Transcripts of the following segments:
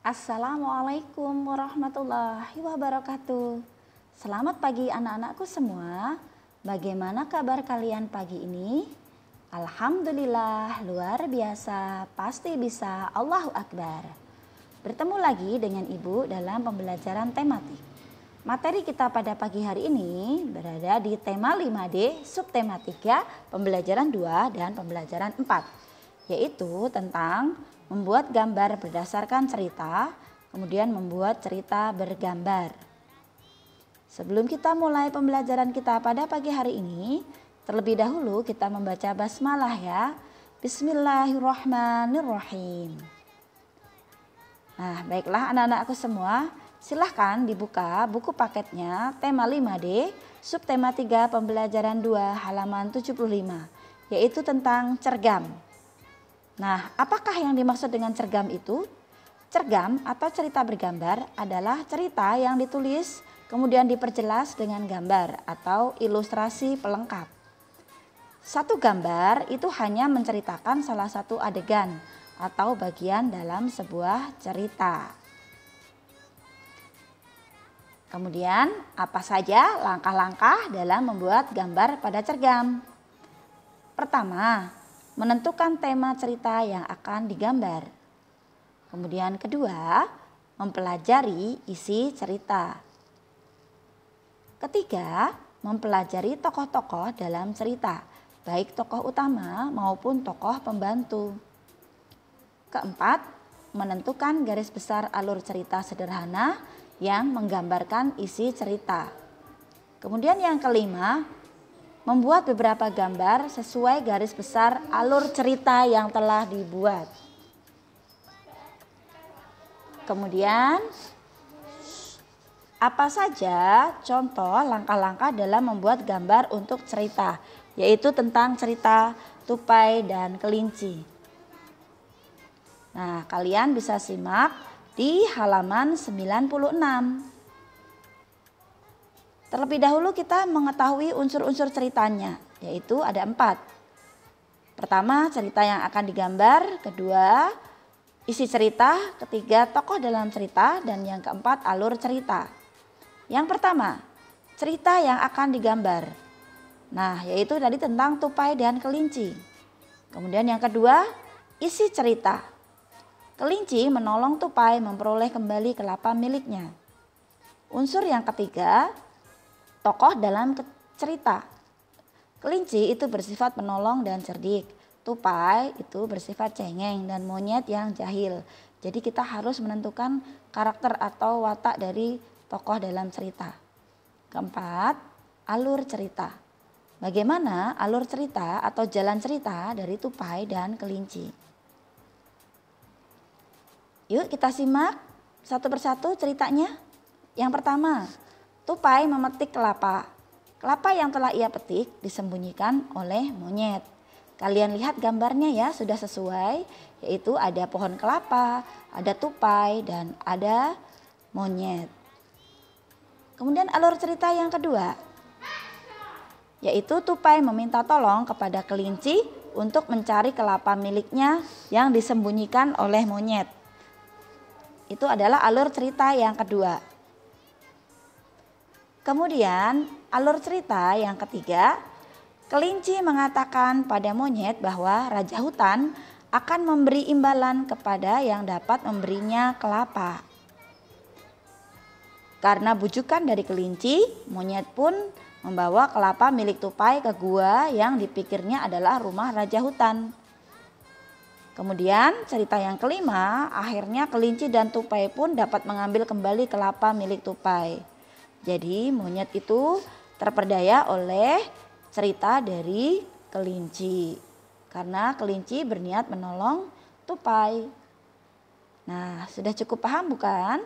Assalamualaikum warahmatullahi wabarakatuh. Selamat pagi anak-anakku semua. Bagaimana kabar kalian pagi ini? Alhamdulillah luar biasa, pasti bisa, Allahu Akbar. Bertemu lagi dengan Ibu dalam pembelajaran tematik. Materi kita pada pagi hari ini berada di tema 5D, subtema 3, pembelajaran 2 dan pembelajaran 4, yaitu tentang membuat gambar berdasarkan cerita, kemudian membuat cerita bergambar. Sebelum kita mulai pembelajaran kita pada pagi hari ini, terlebih dahulu kita membaca basmalah ya. Bismillahirrahmanirrahim. Nah, baiklah anak-anakku semua, silahkan dibuka buku paketnya tema 5D, subtema 3 pembelajaran 2 halaman 75, yaitu tentang cergam. Nah, apakah yang dimaksud dengan cergam itu? Cergam atau cerita bergambar adalah cerita yang ditulis kemudian diperjelas dengan gambar atau ilustrasi pelengkap. Satu gambar itu hanya menceritakan salah satu adegan atau bagian dalam sebuah cerita. Kemudian, apa saja langkah-langkah dalam membuat gambar pada cergam? Pertama, menentukan tema cerita yang akan digambar. Kemudian kedua, mempelajari isi cerita. Ketiga, mempelajari tokoh-tokoh dalam cerita, baik tokoh utama maupun tokoh pembantu. Keempat, menentukan garis besar alur cerita sederhana yang menggambarkan isi cerita. Kemudian yang kelima, membuat beberapa gambar sesuai garis besar alur cerita yang telah dibuat. Kemudian, apa saja contoh langkah-langkah dalam membuat gambar untuk cerita, yaitu tentang cerita tupai dan kelinci. Nah, kalian bisa simak di halaman 96. Terlebih dahulu kita mengetahui unsur-unsur ceritanya, yaitu ada 4. Pertama, cerita yang akan digambar. Kedua, isi cerita. Ketiga, tokoh dalam cerita. Dan yang keempat, alur cerita. Yang pertama, cerita yang akan digambar. Nah, yaitu tadi tentang tupai dan kelinci. Kemudian yang kedua, isi cerita. Kelinci menolong tupai memperoleh kembali kelapa miliknya. Unsur yang ketiga, tokoh dalam cerita. Kelinci itu bersifat penolong dan cerdik. Tupai itu bersifat cengeng dan monyet yang jahil. Jadi kita harus menentukan karakter atau watak dari tokoh dalam cerita. Keempat, alur cerita. Bagaimana alur cerita atau jalan cerita dari tupai dan kelinci? Yuk kita simak satu persatu ceritanya. Yang pertama, tupai memetik kelapa. Kelapa yang telah ia petik disembunyikan oleh monyet. Kalian lihat gambarnya ya, sudah sesuai, yaitu ada pohon kelapa, ada tupai, dan ada monyet. Kemudian alur cerita yang kedua, yaitu tupai meminta tolong kepada kelinci untuk mencari kelapa miliknya yang disembunyikan oleh monyet. Itu adalah alur cerita yang kedua. Kemudian alur cerita yang ketiga, kelinci mengatakan pada monyet bahwa raja hutan akan memberi imbalan kepada yang dapat memberinya kelapa. Karena bujukan dari kelinci, monyet pun membawa kelapa milik tupai ke gua yang dipikirnya adalah rumah raja hutan. Kemudian cerita yang kelima, akhirnya kelinci dan tupai pun dapat mengambil kembali kelapa milik tupai. Jadi monyet itu terperdaya oleh cerita dari kelinci. Karena kelinci berniat menolong tupai. Nah, sudah cukup paham bukan?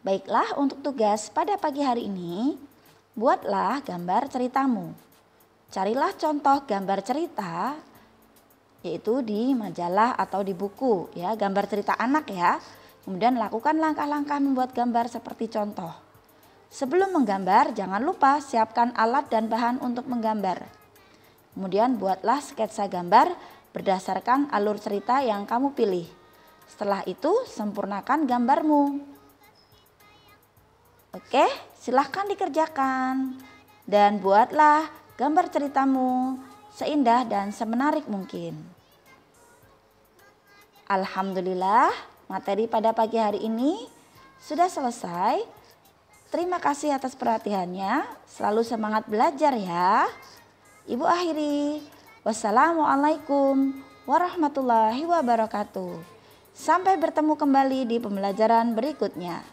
Baiklah, untuk tugas pada pagi hari ini, buatlah gambar ceritamu. Carilah contoh gambar cerita, yaitu di majalah atau di buku, ya, gambar cerita anak ya. Kemudian lakukan langkah-langkah membuat gambar seperti contoh. Sebelum menggambar, jangan lupa siapkan alat dan bahan untuk menggambar. Kemudian buatlah sketsa gambar berdasarkan alur cerita yang kamu pilih. Setelah itu sempurnakan gambarmu. Oke, silahkan dikerjakan. Dan buatlah gambar ceritamu seindah dan semenarik mungkin. Alhamdulillah, materi pada pagi hari ini sudah selesai. Terima kasih atas perhatiannya. Selalu semangat belajar ya. Ibu akhiri. Wassalamualaikum warahmatullahi wabarakatuh. Sampai bertemu kembali di pembelajaran berikutnya.